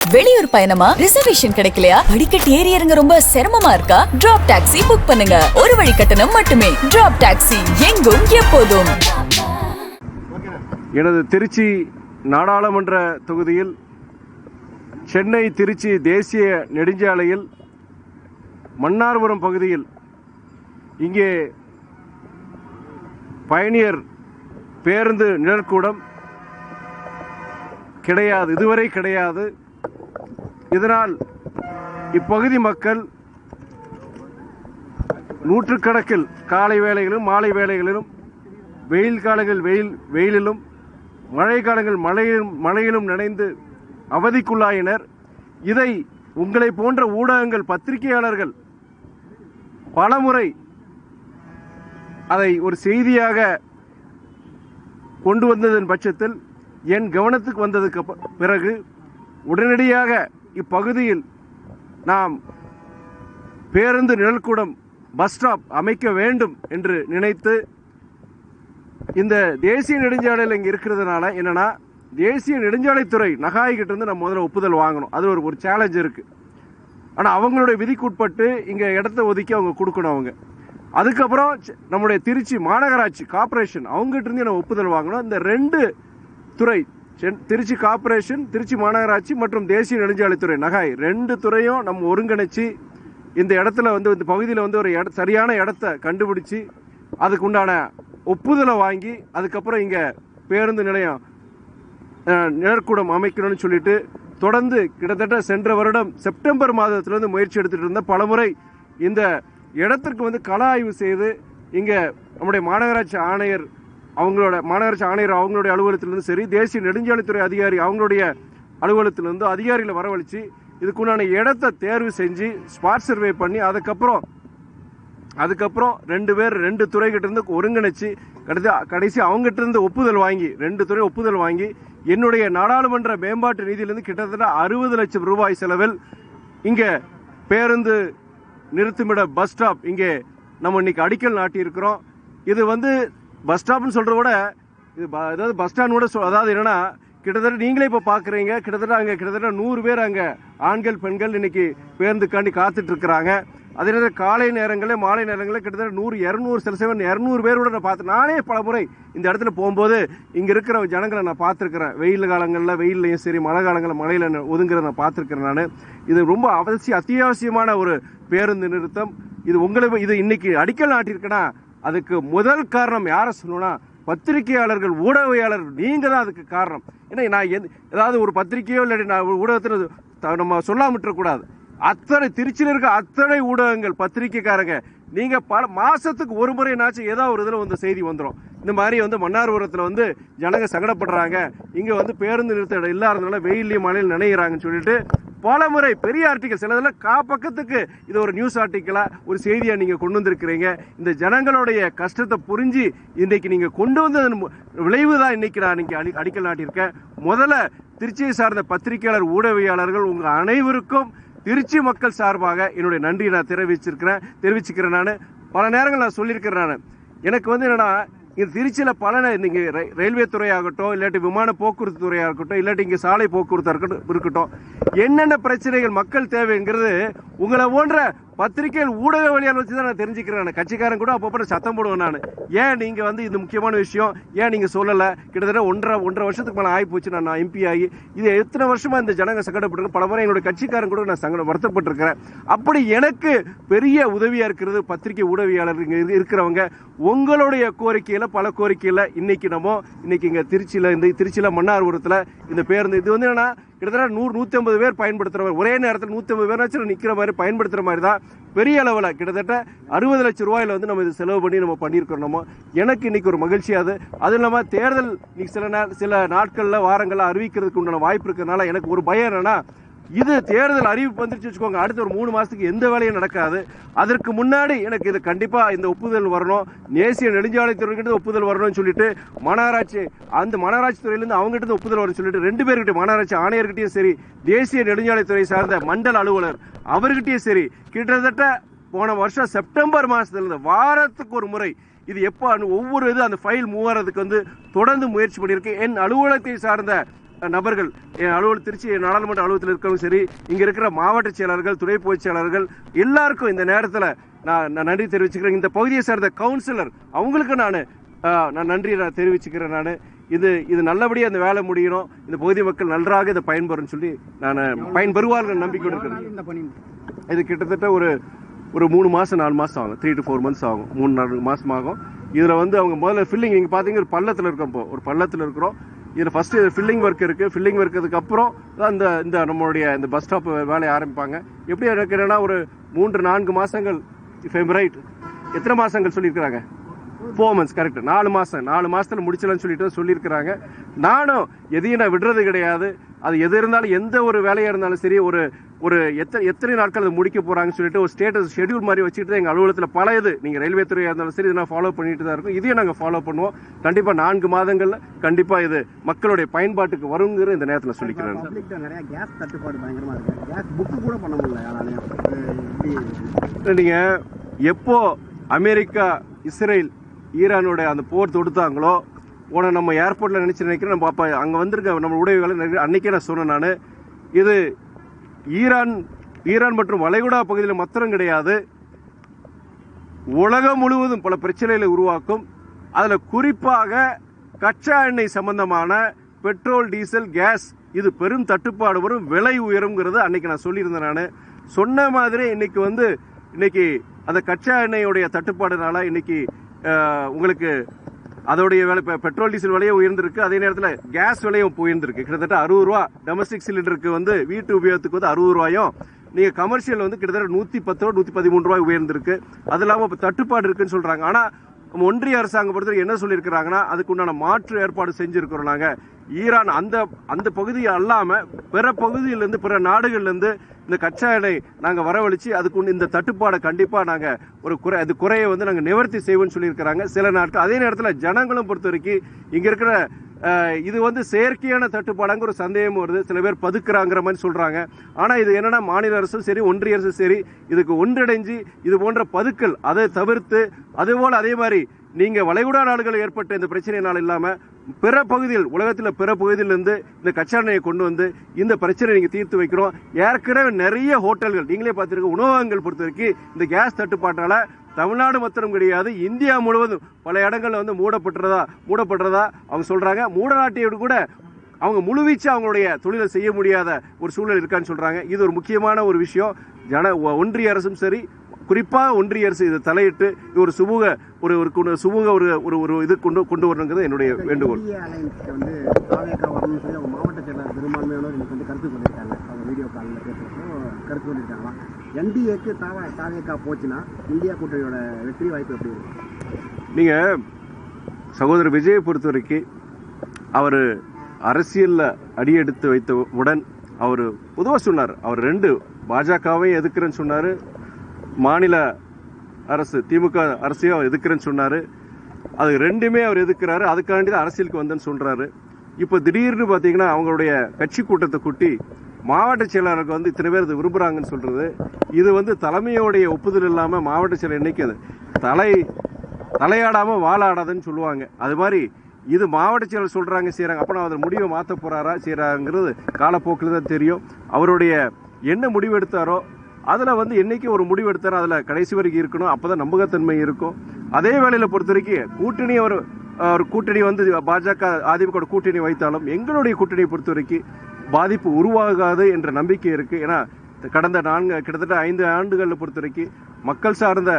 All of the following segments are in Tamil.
வெளியூர் பயணமா? ரிசர்வேஷன் கிடைக்கலையா? படிக்கட்டு ஏறி இறங்க ரொம்ப சிரமமா இருக்கா? டிராப் டாக்ஸி புக் பண்ணுங்க. ஒரு வழி கட்டணம் மட்டுமே. டிராப் டாக்ஸி, எங்கும் எப்போதும். எனது திருச்சி நாடாளுமன்ற தொகுதியில் சென்னை திருச்சி தேசிய நெடுஞ்சாலையில் மன்னார்புரம் பகுதியில் இங்கே பயணியர் பேருந்து நிழற்கூடம் கிடையாது, இதுவரை கிடையாது. இதனால் இப்பகுதி மக்கள் நூற்றுக்கணக்கில் காலை வேளைகளிலும் மாலை வேளைகளிலும், வெயில் காலங்கள் வெயிலிலும், மழை காலங்கள் மழையிலும் நனைந்து அவதிக்குள்ளாயினர். இதை உங்களை போன்ற ஊடகங்கள், பத்திரிகையாளர்கள் பலமுறை அதை ஒரு செய்தியாக கொண்டு வந்ததன் பட்சத்தில் என் கவனத்துக்கு வந்ததுக்கு பிறகு உடனடியாக இப்பகுதியில் நாம் பேருந்து நிழற்கூடம், பஸ் ஸ்டாப் அமைக்க வேண்டும் என்று நினைத்து, இந்த தேசிய நெடுஞ்சாலையில் இங்கே இருக்கிறதுனால என்னன்னா, தேசிய நெடுஞ்சாலைத்துறை நகாய்கிட்ட இருந்து நம்ம முதல்ல ஒப்புதல் வாங்கணும். அது ஒரு சேலஞ்ச் இருக்கு. ஆனால் அவங்களுடைய விதிக்குட்பட்டு இங்கே இடத்த ஒதுக்கி அவங்க கொடுக்கணும். அவங்க அதுக்கப்புறம் நம்முடைய திருச்சி மாநகராட்சி கார்பரேஷன் அவங்ககிட்ட இருந்து நம்ம ஒப்புதல் வாங்கணும். இந்த ரெண்டு துறை, திருச்சி கார்பரேஷன், திருச்சி மாநகராட்சி மற்றும் தேசிய நெடுஞ்சாலைத்துறை நகாய், ரெண்டு துறையும் நம்ம ஒருங்கிணைச்சு இந்த இடத்துல இந்த பகுதியில் ஒரு சரியான இடத்த கண்டுபிடிச்சு அதுக்கு உண்டான ஒப்புதலை வாங்கி அதுக்கப்புறம் இங்கே பேருந்து நிலையம் நிழற்கூடம் அமைக்கணும்னு சொல்லிட்டு தொடர்ந்து கிட்டத்தட்ட சென்ற வருடம் செப்டம்பர் மாதத்திலிருந்து முயற்சி எடுத்துட்டு இருந்த பலமுறை இந்த இடத்திற்கு கள ஆய்வு செய்து இங்கே நம்முடைய மாநகராட்சி ஆணையர் அவங்களுடைய அலுவலகத்திலிருந்து சரி, தேசிய நெடுஞ்சாலைத்துறை அதிகாரி அவங்களுடைய அலுவலகத்திலிருந்து அதிகாரிகளை வரவழைச்சு இதுக்குண்டான இடத்தை தேர்வு செஞ்சு ஸ்பாட் சர்வே பண்ணி அதுக்கப்புறம் ரெண்டு துறைகிட்ட இருந்து ஒருங்கிணைச்சு கடைசி அவங்ககிட்ட இருந்து ஒப்புதல் வாங்கி, ரெண்டு துறை ஒப்புதல் வாங்கி என்னுடைய நாடாளுமன்ற மேம்பாட்டு நிதியிலிருந்து கிட்டத்தட்ட 60 லட்சம் ரூபாய் செலவில் இங்கே பேருந்து நிறுத்துமிட பஸ் ஸ்டாப் இங்கே நம்ம இன்னைக்கு அடிக்கல் நாட்டி இருக்கிறோம். இது பஸ் ஸ்டாப்னு சொல்றத விட அதாவது பஸ் ஸ்டாண்ட் கூட அதாவது என்னன்னா, கிட்டத்தட்ட நீங்களே இப்போ பார்க்குறீங்க, கிட்டத்தட்ட 100 பேர் அங்கே ஆண்கள் பெண்கள் இன்னைக்கு பேருந்துக்காண்டி காத்துட்டு இருக்கிறாங்க. அதே நேரம் காலை நேரங்களில் மாலை நேரங்களில் கிட்டத்தட்ட 200 பேரோட நான் பார்த்து, நானே பல முறை இந்த இடத்துல போகும்போது இங்கே இருக்கிற ஜனங்களை நான் பார்த்துருக்கிறேன். வெயில் காலங்களில் வெயிலையும் சரி, மழை காலங்களில் மழையில் ஒதுங்குறத நான் பார்த்துருக்கிறேன். நான் இது ரொம்ப அத்தியாவசியமான ஒரு பேருந்து நிறுத்தம். இது இன்னைக்கு அடிக்கல் நாட்டியிருக்கேன்னா அதுக்கு முதல் காரணம் யாரை சொல்லணும்னா, பத்திரிகையாளர்கள், ஊடகவியாளர்கள், நீங்க தான் அதுக்கு காரணம். ஏன்னா நான் ஏதாவது ஒரு பத்திரிகையோ இல்லாட்டி நான் ஊடகத்தில் நம்ம சொல்லாம விட்டுறக்கூடாது. அத்தனை திருச்சியில் இருக்க அத்தனை ஊடகங்கள், பத்திரிகைக்காரங்க, நீங்க பல மாசத்துக்கு ஒரு முறைனாச்சும் ஏதாவது ஒரு இதில் செய்தி வந்துடும். இந்த மாதிரி மன்னார்புரத்தில் ஜனங்க சங்கடப்படுறாங்க, இங்க பேருந்து நிறுத்த இடம் இல்லாததுனால வெயிலையும் மழையில் நினைக்கிறாங்கன்னு சொல்லிட்டு பல முறை பெரிய ஆர்டிக்கல், சிலதில் பக்கத்துக்கு இது ஒரு நியூஸ் ஆர்டிக்கலா ஒரு செய்தியா நீங்க கொண்டு வந்திருக்கிறீங்க. இந்த ஜனங்களுடைய கஷ்டத்தை புரிஞ்சு இன்னைக்கு நீங்க கொண்டு வந்ததன் விளைவு தான் இன்னைக்கு நான் அடிக்கல் நாட்டியிருக்கேன். முதல்ல திருச்சியை சார்ந்த பத்திரிகையாளர், ஊடகவியாளர்கள் உங்க அனைவருக்கும் திருச்சி மக்கள் சார்பாக என்னுடைய நன்றியை நான் தெரிவிச்சுக்கிறேன். நான் பல நேரங்கள் நான் சொல்லியிருக்கிறேன். நான் எனக்கு என்னன்னா, இங்கே திருச்சியில் பல இங்கே ரயில்வே துறையாகட்டும், இல்லாட்டி விமான போக்குவரத்து துறையாகட்டும், இல்லாட்டி இங்கே சாலை போக்குவரத்து இருக்கட்டும், என்னென்ன பிரச்சனைகள் மக்கள் தேவைங்கிறது உங்களை போன்ற பத்திரிகைகள், ஊடகவியலாளர் வச்சு தான் நான் தெரிஞ்சுக்கிறேன். நான் கட்சிக்காரன் கூட அப்பப்போ சத்தம் போடுவேன். நான் ஏன் நீங்க இது முக்கியமான விஷயம் ஏன் நீங்க சொல்லலை? கிட்டத்தட்ட ஒன்றரை வருஷத்துக்கு மேலே ஆகி போச்சு நான் எம்பி ஆகி. இது எத்தனை வருஷமா இந்த ஜனங்க சங்கடப்பட்டு பல முறை என்னுடைய கட்சிக்காரன் கூட நான் வருத்தப்பட்டிருக்கிறேன். அப்படி எனக்கு பெரிய உதவியா இருக்கிறது பத்திரிகை ஊடகவியலாளர் இருக்கிறவங்க. உங்களுடைய கோரிக்கையில பல கோரிக்கையில இன்னைக்கு இங்க திருச்சியில மன்னார்புரத்துல இந்த பேருந்து இது என்னன்னா, கிட்டத்தட்ட 100-150 பேர் பயன்படுத்துற மாதிரி, ஒரே நேரத்தில் 150 பேர் நிக்கிற மாதிரி பயன்படுத்துற மாதிரி தான் பெரிய அளவில் கிட்டத்தட்ட 60 லட்சம் ரூபாயில நம்ம இது செலவு பண்ணி நம்ம பண்ணியிருக்கிறோம். எனக்கு இன்னைக்கு ஒரு மகிழ்ச்சியாது. அது இல்லாம தேர்தல் சில நாட்கள்ல வாரங்கள்ல அறிவிக்கிறதுக்கு உண்டான வாய்ப்பு இருக்கிறதுனால எனக்கு ஒரு பயம் என்னன்னா, இது தேர்தல் அறிவிப்பு வந்துருச்சு வச்சுக்கோங்க, அடுத்த ஒரு 3 மாசத்துக்கு எந்த வேலையும் நடக்காது. அதற்கு முன்னாடி எனக்கு இது கண்டிப்பா இந்த ஒப்புதல் வரணும், தேசிய நெடுஞ்சாலைத்துறைகிட்ட ஒப்புதல் வரணும்னு சொல்லிட்டு மாநகராட்சி துறையிலிருந்து அவங்ககிட்ட இருந்து ஒப்புதல் வரும்னு சொல்லிட்டு 2 பேர்கிட்ட, மாநகராட்சி ஆணையர்கிட்டயும் சரி, தேசிய நெடுஞ்சாலைத்துறை சார்ந்த மண்டல அலுவலர் அவர்கிட்டயும் சரி, கிட்டத்தட்ட போன வருஷம் செப்டம்பர் மாசத்துல வாரத்துக்கு ஒரு முறை இது எப்போ ஒவ்வொரு இது அந்த ஃபைல் மூவ் ஆகிறதுக்கு தொடர்ந்து முயற்சி பண்ணியிருக்கேன். என் அலுவலகத்தை சார்ந்த நபர்கள் என் அலுவலகம் திருச்சி நாடாளுமன்ற அலுவலகத்தில் இருக்கிறவங்க சரி, இங்க இருக்கிற மாவட்ட செயலாளர்கள், துணை பொதுச் செயலாளர்கள் எல்லாருக்கும் இந்த நேரத்தில் நான் நன்றி தெரிவிச்சுக்கிறேன். இந்த பகுதியை சேர்ந்த கவுன்சிலர் அவங்களுக்கு நான் நன்றி தெரிவிச்சுக்கிறேன். நான் இது நல்லபடியாக அந்த வேலை முடியணும், இந்த பகுதி மக்கள் நன்றாக இதை பயன்பெறும் சொல்லி நான் பயன்பெறுவார்கள் நம்பிக்கை இருக்கிறேன். இது கிட்டத்தட்ட ஒரு 3 மாதம் 4 மாதம் ஆகும், 3 to 4 months ஆகும், 3-4 மாதம் ஆகும். இதில் அவங்க முதல்ல ஃபில்லிங், நீங்கள் பார்த்தீங்க ஒரு பள்ளத்தில் இருக்கோம், இப்போ ஒரு பள்ளத்தில் இருக்கிறோம். இதில் ஃபஸ்ட்டு ஃபில்லிங் ஒர்க் இருக்குது. ஃபில்லிங் ஒர்க்குக்கு அப்புறம் தான் இந்த நம்மளுடைய இந்த பஸ் ஸ்டாப் வேலையை ஆரம்பிப்பாங்க. எப்படி எனக்கு என்னன்னா ஒரு 3-4 மாதங்கள், இஃப் ஐம் ரைட், எத்தனை மாதங்கள் சொல்லியிருக்கிறாங்க? 4 months, கரெக்ட். 4 மாதத்தில் முடிச்சலான்னு சொல்லியிருக்கிறாங்க. நானும் எதையும் நான் விடுறது கிடையாது. அது எது இருந்தாலும், எந்த ஒரு வேலையாக இருந்தாலும் சரி, ஒரு எத்தனை நாட்கள் அதை முடிக்க போகிறாங்கன்னு சொல்லிட்டு ஒரு ஸ்டேட்டஸ் ஷெடியூல் மாதிரி வச்சுட்டு எங்கள் அலுவலகத்தில் பல நீங்கள் ரயில்வே துறையாக இருந்தாலும் சரி, இதை நான் ஃபாலோ பண்ணிட்டு தான் இருக்கும். இதையும் நாங்கள் ஃபாலோ பண்ணுவோம். கண்டிப்பாக 4 மாதங்களில் கண்டிப்பாக இது மக்களுடைய பயன்பாட்டுக்கு வருங்கிற இந்த நேரத்தில் சொல்லிக்கிறேன். நீங்கள் எப்போ அமெரிக்கா, இஸ்ரேல், ஈரானோட அந்த போர் தொடுத்தாங்களோ, உன நம்ம ஏர்போர்ட்டில் நினைக்கிறேன். நம்ம அப்போ அங்கே வந்திருக்க நம்ம உடைவுகளை அன்னைக்கே நான் சொன்னேன். நான் இது ஈரான் மற்றும் வளைகுடா பகுதியில் மாத்திரம் கிடையாது, உலகம் முழுவதும் பல பிரச்சனைகளை உருவாக்கும். அதில் குறிப்பாக கச்சா எண்ணெய் சம்பந்தமான பெட்ரோல், டீசல், கேஸ் இது பெரும் தட்டுப்பாடு வரும், விலை உயருங்கிறது அன்னைக்கு நான் சொல்லியிருந்தேன். நான் சொன்ன மாதிரி இன்னைக்கு அந்த கச்சா எண்ணெயோடைய தட்டுப்பாடுனால இன்னைக்கு உங்களுக்கு அதோடைய விலை, பெட்ரோல் டீசல் விலையும் உயர்ந்திருக்கு. அதே நேரத்தில் கேஸ் விலையும் உயர்ந்திருக்கு. கிட்டத்தட்ட 60 ரூபா டொமஸ்டிக் சிலிண்டருக்கு வீட்டு உபயோகத்துக்கு 60 ரூபாயும், நீங்கள் கமர்ஷியல் கிட்டத்தட்ட 110 ரூபா 113 ரூபாய் உயர்ந்திருக்கு. அது இல்லாமல் இப்போ தட்டுப்பாடு இருக்குன்னு சொல்கிறாங்க. ஆனால் ஒன்றிய அரசாங்கம் பொறுத்தவரை என்ன சொல்லியிருக்கிறாங்கன்னா, அதுக்கு உண்டான மாற்று ஏற்பாடு செஞ்சுருக்கிறோம். நாங்கள் ஈரான் அந்த பகுதியை அல்லாமல் பிற பகுதியிலேருந்து, பிற நாடுகள்லேருந்து இந்த கச்சா எண்ணெய் நாங்கள் வரவழைச்சு அதுக்கு இந்த தட்டுப்பாடை கண்டிப்பாக நாங்கள் அது குறையை நாங்கள் நிவர்த்தி செய்வோம்னு சொல்லியிருக்கிறாங்க சில நாட்கள். அதே நேரத்தில் ஜனங்களும் பொறுத்த வரைக்கும் இங்கே இருக்கிற இது செயற்கையான தட்டுப்பாடாங்க ஒரு சந்தேகம் வருது. சில பேர் பதுக்குறாங்கிற மாதிரி சொல்கிறாங்க. ஆனால் இது என்னன்னா, மாநில அரசும் சரி, ஒன்றிய அரசும் சரி, இதுக்கு ஒன்றிணைஞ்சு இது போன்ற பதுக்கல் அதை தவிர்த்து, அதுபோல் அதே மாதிரி நீங்கள் வளைகுடா நாடுகள் ஏற்பட்ட இந்த பிரச்சனையினால் இல்லாமல் பிற பகுதியில், உலகத்தில் பிற பகுதியிலிருந்து இந்த கச்சா எண்ணெயை கொண்டு இந்த பிரச்சனை நீங்கள் தீர்த்து வைக்கிறோம். ஏற்கனவே நிறைய ஹோட்டல்கள், நீங்களே பார்த்துருக்க, உணவகங்கள் பொறுத்த வரைக்கும் இந்த கேஸ் தட்டுப்பாட்டால் தமிழ்நாடு மாத்திரம் கிடையாது, இந்தியா முழுவதும் பல இடங்கள்ல மூடப்படுறதா அவங்க சொல்றாங்க. மூடநாட்டியோடு கூட அவங்க முழுவீச்சு அவங்களுடைய தொழிலை செய்ய முடியாத ஒரு சூழல் இருக்கான்னு சொல்றாங்க. இது ஒரு முக்கியமான ஒரு விஷயம். ஒன்றிய அரசும் சரி, குறிப்பாக ஒன்றிய அரசு இதை தலையிட்டு ஒரு இது கொண்டு வரணுங்கிறது என்னுடைய வேண்டுகோள். மாவட்ட செயலாளர் பெரும்பான்மையானவர் இன்னைக்கு கருத்து சொல்லியிருக்காங்க. அவங்க வீடியோ காலில் கருத்து சொல்லியிருக்காங்களா? என்டிஏக்கு தாவேகா போச்சுன்னா இந்தியா கூட்டணியோட வெற்றி வாய்ப்பு எப்படி இருக்கு? நீங்க சகோதரர் விஜயை பொறுத்த வரைக்கும் அவர் அரசியல்ல அடியெடுத்து வைத்த உடன் அவர் பொதுவாக சொன்னார், அவர் 2 பாஜகவையும் எதிர்க்கிறேன்னு சொன்னாரு, மாநில அரசு திமுக அரசையும் எதிர்க்கிறேன்னு சொன்னாரு. அது 2மே அவர் எதிர்க்கிறாரு. அதுக்காண்டி தான் அரசியலுக்கு வந்தேன்னு சொல்றாரு. இப்போ திடீர்னு பார்த்தீங்கன்னா அவங்களுடைய கட்சி கூட்டத்தை கூட்டி மாவட்ட செயலாளருக்கு இத்தனை பேர் விரும்புகிறாங்கன்னு சொல்றது, இது தலைமையோடைய ஒப்புதல் இல்லாமல் மாவட்ட செயலர் என்னைக்கு தலையாடாமல் வாழாடாதுன்னு சொல்லுவாங்க. அது மாதிரி இது மாவட்ட செயலர் சொல்றாங்க, செய்யறாங்க. அப்போ நான் அதில் முடிவை மாற்ற போறாரா செய்யறாங்கிறது காலப்போக்கில் தான் தெரியும். அவருடைய என்ன முடிவு எடுத்தாரோ அதில் என்னைக்கு ஒரு முடிவு எடுத்தாரோ அதில் கடைசி வரைக்கும் இருக்கணும். அப்போதான் நம்பகத்தன்மை இருக்கும். அதே வேளையில் பொறுத்த வரைக்கும் கூட்டணி ஒரு கூட்டணி பாஜக அதிமுக கூட்டணி வைத்தாலும் எங்களுடைய கூட்டணியை பொறுத்த வரைக்கும் பாதிப்பு உருவாகாது என்ற நம்பிக்கை இருக்கு. ஏன்னா கடந்த கிட்டத்தட்ட 5 ஆண்டுகளில் பொறுத்த வரைக்கும் மக்கள் சார்ந்த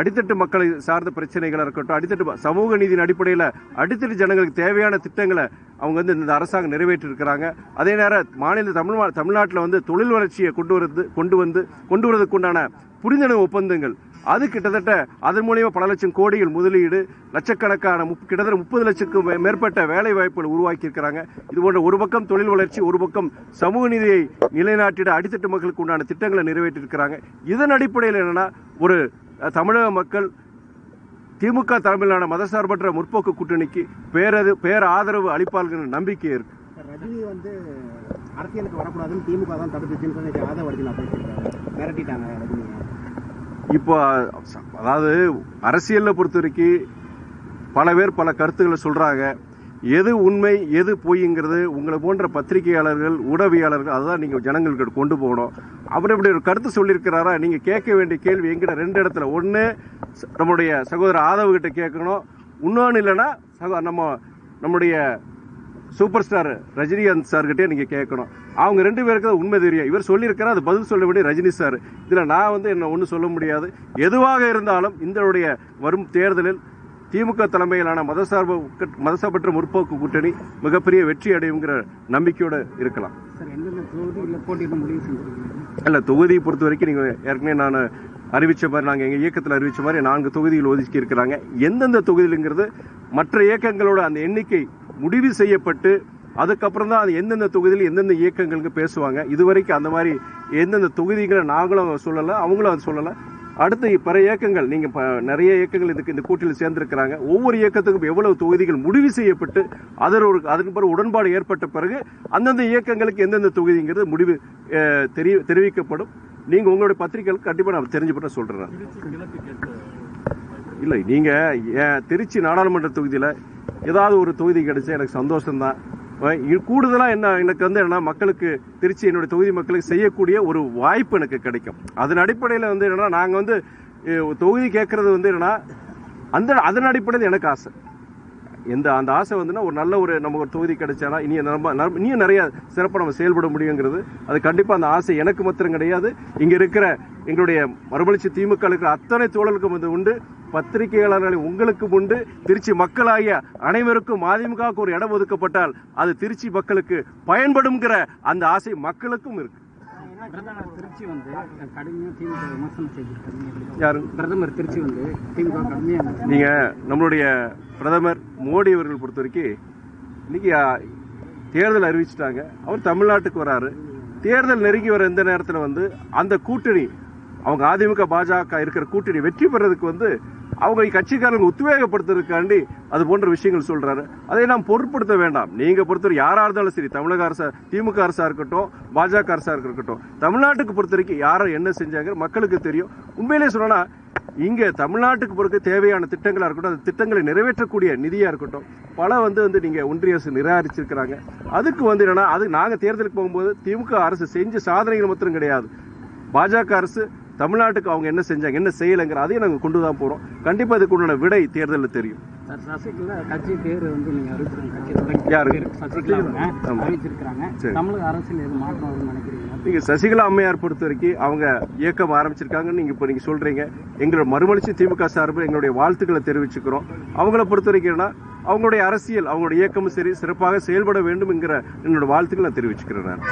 அடித்தட்டு மக்களை சார்ந்த பிரச்சனைகளாக இருக்கட்டும், அடித்தட்டு சமூக நீதியின் அடிப்படையில் அடித்தட்டு ஜனங்களுக்கு தேவையான திட்டங்களை அவங்க இந்த அரசாங்கம் நிறைவேற்றி இருக்கிறாங்க. அதே நேரம் தமிழ்நாட்டில் தொழில் வளர்ச்சியை கொண்டு வருவதற்கு உண்டான புரிந்துணர்வு ஒப்பந்தங்கள் அது கிட்டத்தட்ட அதன் மூலியமா பல லட்சம் கோடிகள் முதலீடு, லட்சக்கணக்கான கிட்டத்தட்ட 30 லட்சத்துக்கும் மேற்பட்ட வேலை வாய்ப்புகள் உருவாக்கி இருக்கிறாங்க. இது போன்ற ஒரு பக்கம் தொழில் வளர்ச்சி, ஒரு பக்கம் சமூக நீதியை நிலைநாட்டிட அடித்தட்டு மக்களுக்கு உண்டான திட்டங்களை நிறைவேற்றி இருக்கிறாங்க. இதன் அடிப்படையில் என்னன்னா, ஒரு தமிழக மக்கள் திமுக தலைமையிலான மதசார்பற்ற முற்போக்கு கூட்டணிக்கு பேராதரவு அளிப்பார்கள் நம்பிக்கை இருக்கு. ரஜினி அரசியலுக்கு வரக்கூடாதுன்னு திமுக தான் தடுத்துச்சுன்னு மிரட்டிட்டாங்க ரஜினி. இப்போ அதாவது அரசியலை பொறுத்த வரைக்கும் பல பேர் பல கருத்துக்களை சொல்றாங்க. எது உண்மை எது பொய்ங்கிறது உங்களை போன்ற பத்திரிகையாளர்கள் ஊடகவியாளர்கள் அதுதான் நீங்கள் ஜனங்களுக்கு கொண்டு போகணும். அப்படி ஒரு கருத்து சொல்லியிருக்கிறாரா, நீங்கள் கேட்க வேண்டிய கேள்வி எங்கிட்ட 2 இடத்துல. ஒன்று நம்முடைய சகோதரர் ஆதவ் கிட்ட கேட்கணும், இன்னொன்று இல்லைன்னா நம்முடைய சூப்பர் ஸ்டார் ரஜினிகாந்த் சார்கிட்டே நீங்கள் கேட்கணும். அவங்க 2 பேருக்கு தான் உண்மை தெரியும். இவர் சொல்லியிருக்கிறார், அது பதில் சொல்ல வேண்டிய ரஜினி சார். இதில் நான் என்ன ஒன்றும் சொல்ல முடியாது. எதுவாக இருந்தாலும் இந்த வரும் தேர்தலில் திமுக தலைமையிலான மதசார்பற்ற முற்போக்கு கூட்டணி மிகப்பெரிய வெற்றி அடையுங்கிற நம்பிக்கையோடு இருக்கலாம். இல்ல, தொகுதியை பொறுத்த வரைக்கும் நீங்க ஏற்கனவே நான் அறிவிச்ச மாதிரி, நாங்கள் எங்கள் இயக்கத்தில் அறிவிச்ச மாதிரி 4 தொகுதிகள் ஒதுக்கி இருக்கிறாங்க. எந்தெந்த தொகுதியிலுங்கிறது மற்ற இயக்கங்களோட அந்த எண்ணிக்கை முடிவு செய்யப்பட்டு அதுக்கப்புறம் தான் அது எந்தெந்த தொகுதியில் எந்தெந்த இயக்கங்களுக்கு பேசுவாங்க. இதுவரைக்கும் அந்த மாதிரி எந்தெந்த தொகுதிகளை நாங்களும் சொல்லலை, அவங்களும் அது சொல்லலை. அடுத்து பிற இயக்கங்கள், நீங்க நிறைய இயக்கங்கள் இந்த கூட்டணியில் சேர்ந்திருக்கிறாங்க. ஒவ்வொரு இயக்கத்துக்கும் எவ்வளவு தொகுதிகள் முடிவு செய்யப்பட்டு அதற்கு பிறகு உடன்பாடு ஏற்பட்ட பிறகு அந்தந்த இயக்கங்களுக்கு எந்தெந்த தொகுதிங்கிறது முடிவு தெரிவிக்கப்படும். நீங்க உங்களுடைய பத்திரிகைகளுக்கு கண்டிப்பா நான் தெரிஞ்சுப்பட்ட சொல்றேன். இல்லை, நீங்க திருச்சி நாடாளுமன்ற தொகுதியில ஏதாவது ஒரு தொகுதி கிடைச்சா எனக்கு சந்தோஷம்தான். கூடுதலா எனக்கு என்னன்னா மக்களுக்கு திருச்சி என்னுடைய தொகுதி மக்களுக்கு செய்யக்கூடிய ஒரு வாய்ப்பு எனக்கு கிடைக்கும். அதன் அடிப்படையில் என்னன்னா நாங்க தொகுதி கேட்கறது என்னன்னா அதன் அடிப்படையில் எனக்கு ஆசை. அந்த ஆசை ஒரு நல்ல நமக்கு ஒரு தொகுதி கிடைச்சானா இன்னும் நிறைய சிறப்பாக நம்ம செயல்பட முடியுங்கிறது. அது கண்டிப்பா அந்த ஆசை எனக்கு மாத்திரம் கிடையாது, இங்க இருக்கிற எங்களுடைய மறுமலர்ச்சி திமுக இருக்கிற அத்தனை தோழர்களுக்கும் உண்டு, பத்திரிகையாளர்களை உங்களுக்கு உண்டு, திருச்சி மக்களாகிய அனைவருக்கும் அதிமுகவுக்கு ஒரு இடம் ஒதுக்கப்பட்டால் அது திருச்சி மக்களுக்கு பயன்படும்ங்கிற அந்த ஆசை மக்களுக்கும் இருக்கு. நீங்க நம்மளுடைய பிரதமர் மோடி அவர்கள் பொறுத்த வரைக்கும் இன்னைக்கு தேர்தல் அறிவிச்சிட்டாங்க. அவர் தமிழ்நாட்டுக்கு வராரு. தேர்தல் நெருங்கி வர இந்த நேரத்தில் அந்த கூட்டணி, அவங்க அதிமுக பாஜக இருக்கிற கூட்டணி வெற்றி பெறதுக்கு அவங்க கட்சிக்காரங்க உத்வேகப்படுத்துறதுக்காண்டி அது போன்ற விஷயங்கள் சொல்றாரு. அதை நாம் பொருட்படுத்த வேண்டாம். நீங்க பொறுத்தவரை யாரா இருந்தாலும் சரி, தமிழக அரசு, திமுக அரசா இருக்கட்டும், பாஜக அரசா இருக்கட்டும், தமிழ்நாட்டுக்கு பொறுத்த வரைக்கும் யாரை என்ன செஞ்சாங்க மக்களுக்கு தெரியும். உண்மையிலே சொல்லனா இங்க தமிழ்நாட்டுக்கு பொறுத்த தேவையான திட்டங்களா இருக்கட்டும், அந்த திட்டங்களை நிறைவேற்றக்கூடிய நிதியா இருக்கட்டும், பல நீங்க ஒன்றிய அரசு நிராகரிச்சிருக்கிறாங்க. அதுக்கு என்னன்னா அது நாங்க தேர்தலுக்கு போகும்போது திமுக அரசு செஞ்ச சாதனைகள் மாத்திரம் கிடையாது, பாஜக அரசு தமிழ்நாட்டுக்கு அவங்க என்ன செஞ்சாங்க என்ன செய்யலைங்கிற அதையும் நாங்கள் கொண்டு தான் போறோம். கண்டிப்பா இதுக்கு உண்டான விடை தேர்தலில் தெரியும். நீங்க சசிகலா அம்மையார் பொறுத்த வரைக்கும் அவங்க இயக்கம் ஆரம்பிச்சிருக்காங்கன்னு இப்ப நீங்க சொல்றீங்க. எங்களோட மறுமலர்ச்சி திமுக சார்பு எங்களுடைய வாழ்த்துக்களை தெரிவிச்சுக்கிறோம். அவங்கள பொறுத்த வரைக்கும் அவங்களுடைய அரசியல், அவங்களுடைய இயக்கமும் சரி சிறப்பாக செயல்பட வேண்டும் என்கிற என்னோட வாழ்த்துக்களை நான் தெரிவிச்சுக்கிறேன்.